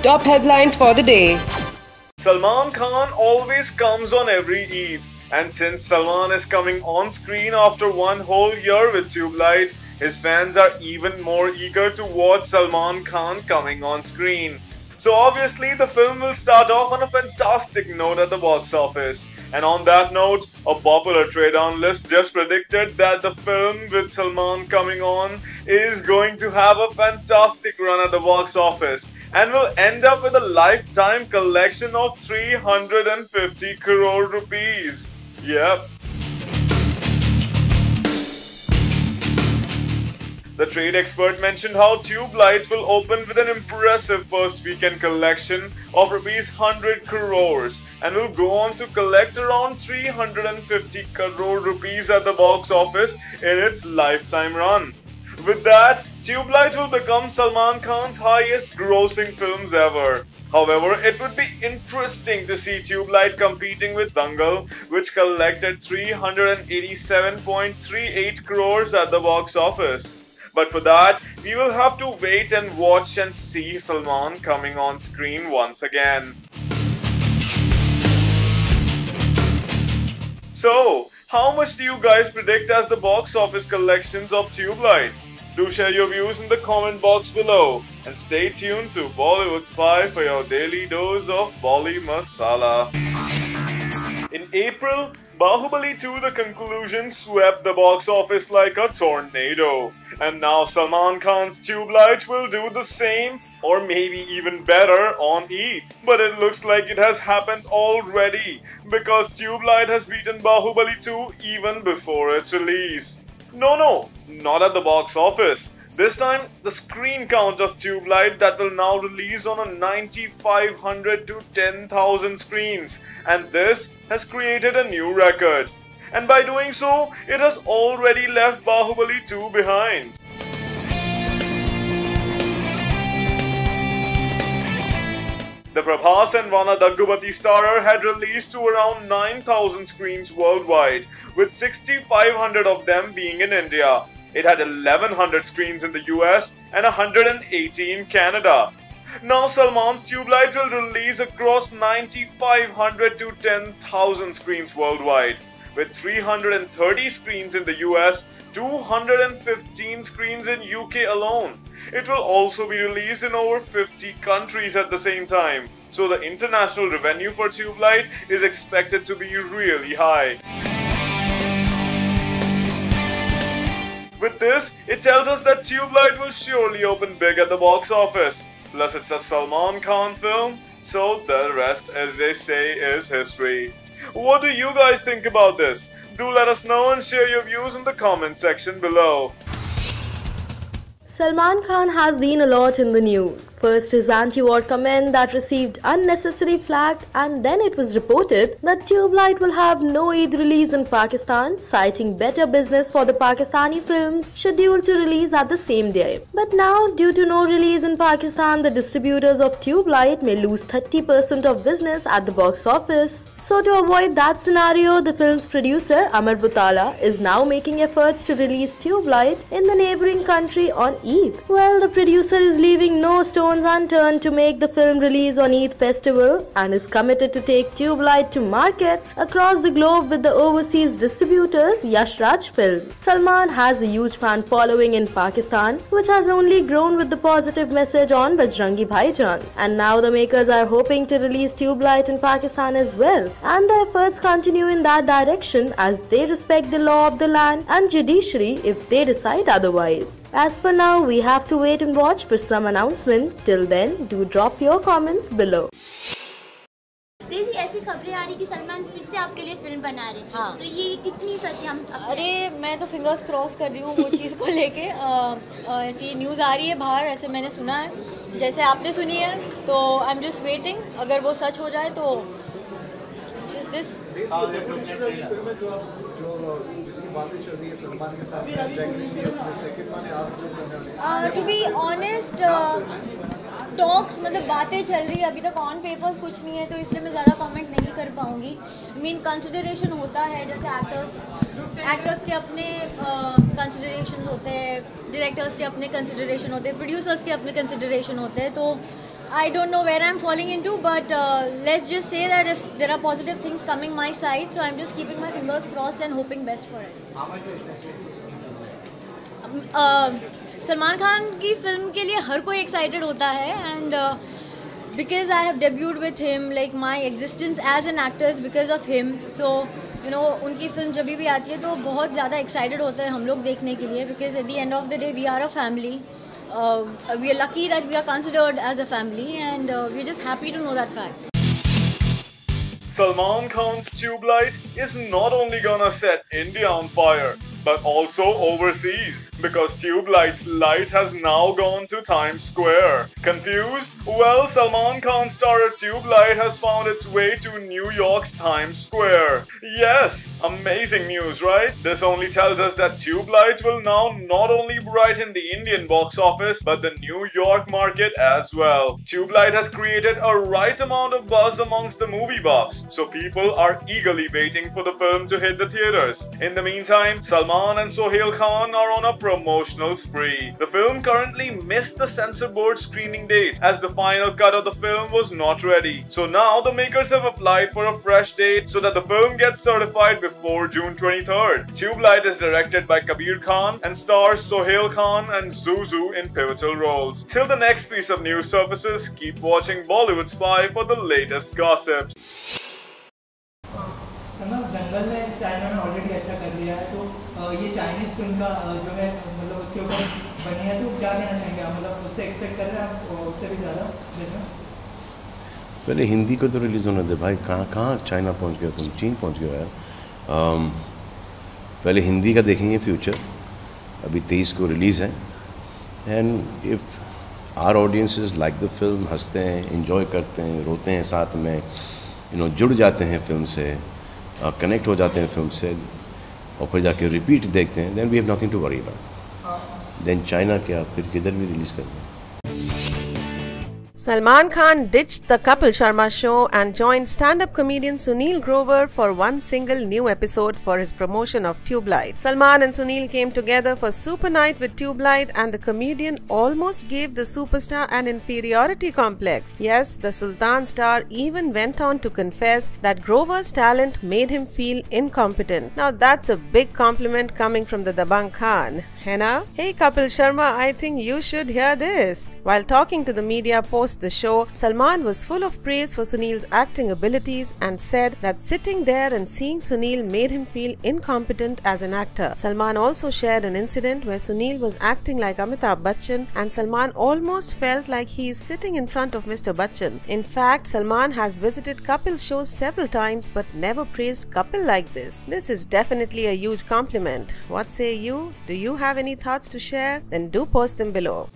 Top headlines for the day. Salman Khan always comes on every Eid, and since Salman is coming on screen after one whole year with Tubelight, his fans are even more eager to watch Salman Khan coming on screen. So obviously the film will start off on a fantastic note at the box office. And on that note, a popular trade analyst just predicted that the film with Salman coming on is going to have a fantastic run at the box office and will end up with a lifetime collection of 350 crore rupees. Yep. The trade expert mentioned how Tubelight will open with an impressive first weekend collection of rupees 100 crores and will go on to collect around 350 crore rupees at the box office in its lifetime run. With that, Tubelight will become Salman Khan's highest grossing films ever. However, it would be interesting to see Tubelight competing with Dangal, which collected 387.38 crores at the box office. But for that, we will have to wait and watch and see Salman coming on screen once again. So, how much do you guys predict as the box office collections of Tubelight? Do share your views in the comment box below and stay tuned to Bollywood Spy for your daily dose of Bolly Masala. In April, Bahubali 2 The Conclusion swept the box office like a tornado. And now Salman Khan's Tubelight will do the same or maybe even better on Eid. But it looks like it has happened already because Tubelight has beaten Bahubali 2 even before its release. No, not at the box office. This time, the screen count of Tubelight that will now release on a 9,500 to 10,000 screens, and this has created a new record. And by doing so, it has already left Bahubali 2 behind. The Prabhas and Rana Daggubati starrer had released to around 9,000 screens worldwide, with 6,500 of them being in India. It had 1,100 screens in the US and 180 in Canada. Now Salman's Tubelight will release across 9,500 to 10,000 screens worldwide, with 330 screens in the US, 215 screens in UK alone. It will also be released in over 50 countries at the same time, so the international revenue for Tubelight is expected to be really high. With this, it tells us that Tubelight will surely open big at the box office. Plus it's a Salman Khan film, so the rest, as they say, is history. What do you guys think about this? Do let us know and share your views in the comment section below. Salman Khan has been a lot in the news. First his anti-war comment that received unnecessary flack, and then it was reported that Tubelight will have no Eid release in Pakistan, citing better business for the Pakistani films scheduled to release at the same day. But now, due to no release in Pakistan, the distributors of Tubelight may lose 30% of business at the box office. So to avoid that scenario, the film's producer Amar Butala is now making efforts to release Tubelight in the neighboring country on Eid. Well, the producer is leaving no stones unturned to make the film release on Eid festival and is committed to take Tubelight to markets across the globe with the overseas distributors Yash Raj Film. Salman has a huge fan following in Pakistan, which has only grown with the positive message on Bajrangi Bhaijaan. And now the makers are hoping to release Tubelight in Pakistan as well. And the efforts continue in that direction as they respect the law of the land and judiciary if they decide otherwise. As for now, we have to wait and watch for some announcement. Till then, do drop your comments below. Daisy ऐसी खबरें आ रही कि सलमान फिर से आपके लिए film बना रहे हैं। हाँ। तो ये कितनी सच है? हम अरे मैं तो फिंगर्स क्रॉस कर रही हूँ वो चीज़ को लेके। ऐसी न्यूज़ आ रही है बाहर, ऐसे मैंने सुना है, जैसे आपने सुनी है, तो आई एम जस्ट वेटिंग। अगर वो सच हो जाए तो this to be honest, talks मतलब बातें चल रही है, अभी तक ऑन पेपर्स कुछ नहीं है, तो इसलिए मैं ज़्यादा कमेंट नहीं कर पाऊँगी। मीन कंसिडरेशन होता है, जैसे एक्टर्स के अपने कंसिडरेशन होते हैं, डायरेक्टर्स के अपने कंसिडरेशन होते हैं, प्रोड्यूसर्स के अपने कंसिडरेशन होते हैं, तो I don't know where I'm falling into, but let's just say that if there are positive things coming my side, so I'm just keeping my fingers crossed and hoping best for it. Salman Khan की film के लिए हर कोई excited होता है, and because I have debuted with him, like my existence as an actor is because of him. So you know, उनकी film जब भी आती है तो बहुत ज़्यादा एक्साइटेड होते हैं हम लोग देखने के लिए, because at the end of the day we are a family. We are lucky that we are considered as a family, and we're just happy to know that fact. Salman Khan's Tube Light is not only gonna set India on fire, but also overseas, because Tube Light's light has now gone to Times Square. Confused? Well, Salman Khan's starrer Tube Light has found its way to New York's Times Square. Yes, amazing news, right? This only tells us that Tube Light will now not only brighten the Indian box office, but the New York market as well. Tube Light has created a right amount of buzz amongst the movie buffs, so people are eagerly waiting for the film to hit the theaters. In the meantime, Salman and Sohail Khan are on a promotional spree. The film currently missed the censor board screening date, as the final cut of the film was not ready. So now the makers have applied for a fresh date so that the film gets certified before June 23rd. Tube Light is directed by Kabir Khan and stars Sohail Khan and Zuzu in pivotal roles. Till the next piece of news surfaces, keep watching Bollywood Spy for the latest gossips. दंगल ने China में already अच्छा कर लिया है, तो ये Chinese film का जो है मतलब उसके ऊपर बनी है, तो क्या कहना चाहेंगे आप? मतलब उससे एक्सपेक्ट कर रहे हैं आप उससे भी ज़्यादा देखना? पहले हिंदी को तो रिलीज़ होने दे भाई, कहाँ चाइना पहुँच गया तुम, चीन पहुँच गया यार। पहले हिंदी का देखेंगे फ्यूचर, अभी 23 को रिलीज़ है, and if our audiences like the film, हंसते हैं, इंजॉय करते हैं, रोते हैं साथ में, जुड़ जाते हैं फिल्म से, कनेक्ट हो जाते हैं फिल्म से, और फिर जाके रिपीट देखते हैं, then we have nothing to worry about. Then China क्या, फिर किधर भी रिलीज़ कर दें। Salman Khan ditched the Kapil Sharma show and joined stand-up comedian Sunil Grover for one single new episode for his promotion of Tube Light. Salman and Sunil came together for Super Night with Tube Light, and the comedian almost gave the superstar an inferiority complex. Yes, the Sultan star even went on to confess that Grover's talent made him feel incompetent. Now that's a big compliment coming from the Dabangg Khan. है ना? Hey Kapil Sharma, I think you should hear this. While talking to the media post the show, Salman was full of praise for Sunil's acting abilities and said that sitting there and seeing Sunil made him feel incompetent as an actor. Salman also shared an incident where Sunil was acting like Amitabh Bachchan, and Salman almost felt like he is sitting in front of Mr. Bachchan. In fact, Salman has visited Kapil's shows several times but never praised Kapil like this. This is definitely a huge compliment. What say you? Do you have any thoughts to share? Then do post them below.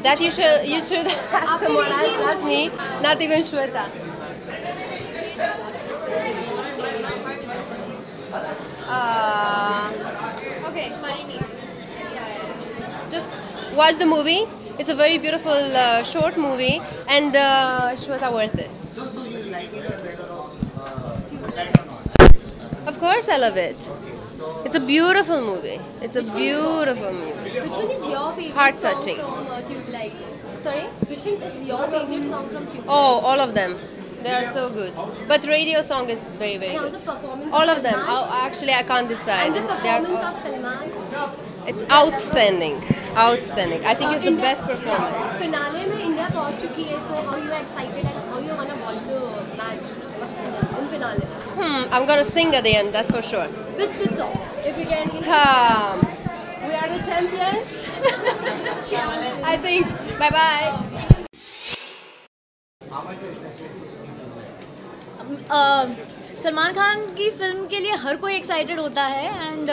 That you should ask someone else, not me, not even Shweta. Okay. Just watch the movie. It's a very beautiful short movie, and Shweta worth it. So you like it better Of course I love it. It's a beautiful movie. It's a beautiful movie. Which one is your favorite Heart-touching. song from Tube Light? Sorry? Which one is your favorite song from Tube Light? Oh, all of them. They are so good. But radio song is very, very And good. also performance All of of them. Salman? Oh, actually, I can't decide. And the They are performance all- of Salman? It's outstanding. Outstanding. I think it's the best performance. Finale में India पहुंच चुकी है, so how you are excited and how you wanna watch the match in finale? I'm gonna sing at the end, that's for sure. Which song? If you can. We are the champions. I think. Bye bye. Salman Khan की film के लिए हर कोई excited होता है, and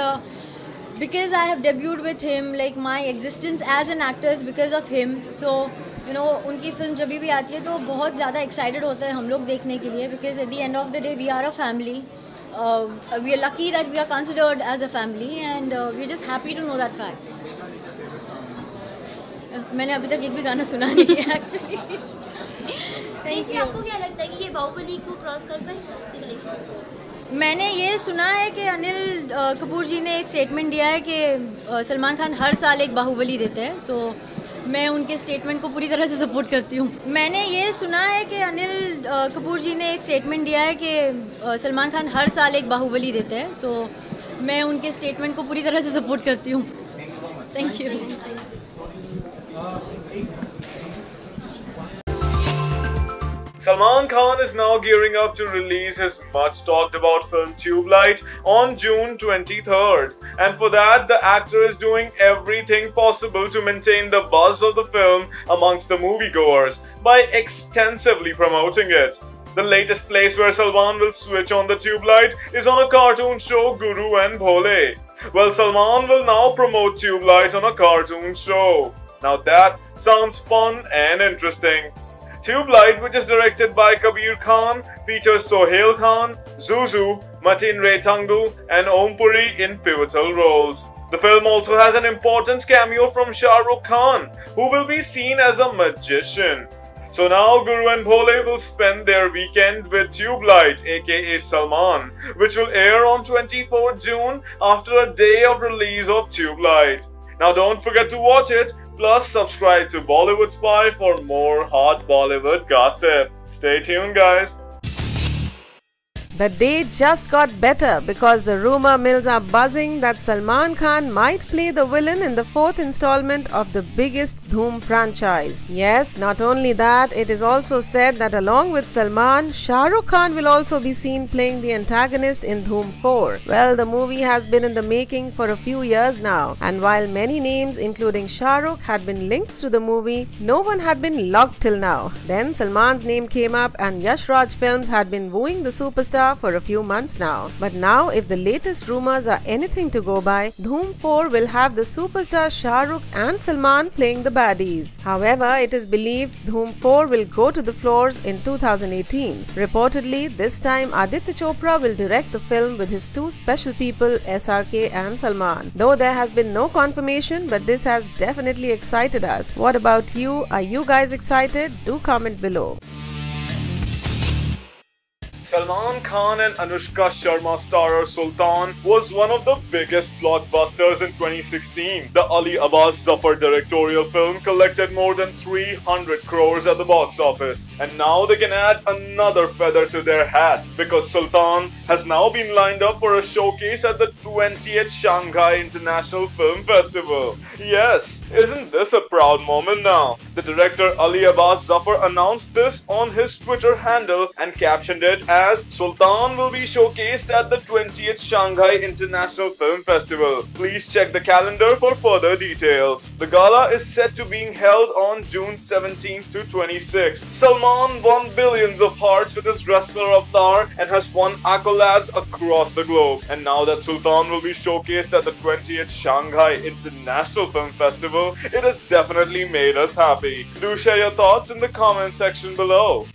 because I have debuted with him, like my existence as an actor is because of him. So उनकी film जब भी आती है तो बहुत ज़्यादा एक्साइटेड होते हैं हम लोग देखने के लिए, because at the end of the day we are a family. We are lucky that we are considered as a family, and we are just happy to know that fact. मैंने अभी तक एक भी गाना सुना नहीं है एक्चुअली. Thank you. आपको क्या लगता है कि ये बाहुबली को क्रॉस कर पाएगा इसके कलेक्शंस को? मैंने ये सुना है कि अनिल कपूर जी ने एक स्टेटमेंट दिया है कि सलमान खान हर साल एक बाहुबली देते हैं, तो मैं उनके स्टेटमेंट को पूरी तरह से सपोर्ट करती हूँ। मैंने ये सुना है कि अनिल कपूर जी ने एक स्टेटमेंट दिया है कि सलमान खान हर साल एक बाहुबली देते हैं, तो मैं उनके स्टेटमेंट को पूरी तरह से सपोर्ट करती हूँ। Thank you. Salman Khan is now gearing up to release his much talked about film Tube Light on June 23rd. And for that, the actor is doing everything possible to maintain the buzz of the film amongst the moviegoers by extensively promoting it. The latest place where Salman will switch on the tube light is on a cartoon show Guru and Bhole. Well, Salman will now promote Tube Light on a cartoon show. Now that sounds fun and interesting. Tube Light, which is directed by Kabir Khan, features Sohail Khan, Zuzu, Matin Retangu and Om Puri in pivotal roles. The film also has an important cameo from Shah Rukh Khan, who will be seen as a magician. So now Guru and Bhole will spend their weekend with Tube Light, aka Salman, which will air on 24th June after a day of release of Tube Light. Now don't forget to watch it, plus subscribe to Bollywood Spy for more hot Bollywood gossip. Stay tuned, guys. The day just got better because the rumor mills are buzzing that Salman Khan might play the villain in the 4th installment of the biggest Dhoom franchise. Yes, not only that, it is also said that along with Salman, Shah Rukh Khan will also be seen playing the antagonist in Dhoom 4. Well, the movie has been in the making for a few years now, and while many names including Shah Rukh had been linked to the movie, no one had been locked till now. Then Salman's name came up and Yash Raj Films had been wooing the superstar for a few months now. But now, if the latest rumors are anything to go by, Dhoom 4 will have the superstar Shah Rukh and Salman playing the baddies. However, it is believed Dhoom 4 will go to the floors in 2018. Reportedly, this time Aditya Chopra will direct the film with his two special people SRK and Salman. Though there has been no confirmation, but this has definitely excited us. What about you? Are you guys excited? Do comment below. Salman Khan and Anushka Sharma starrer Sultan was one of the biggest blockbusters in 2016. The Ali Abbas Zafar directorial film collected more than 300 crores at the box office. And now they can add another feather to their hat because Sultan has now been lined up for a showcase at the 20th Shanghai International Film Festival. Yes, isn't this a proud moment now? The director Ali Abbas Zafar announced this on his Twitter handle and captioned it as Sultan will be showcased at the 20th Shanghai International Film Festival. Please check the calendar for further details. The gala is set to being held on June 17th to 26th. Salman won billions of hearts with his wrestler avatar and has won accolades across the globe. And now that Sultan will be showcased at the 20th Shanghai International Film Festival, it has definitely made us happy. Do share your thoughts in the comment section below.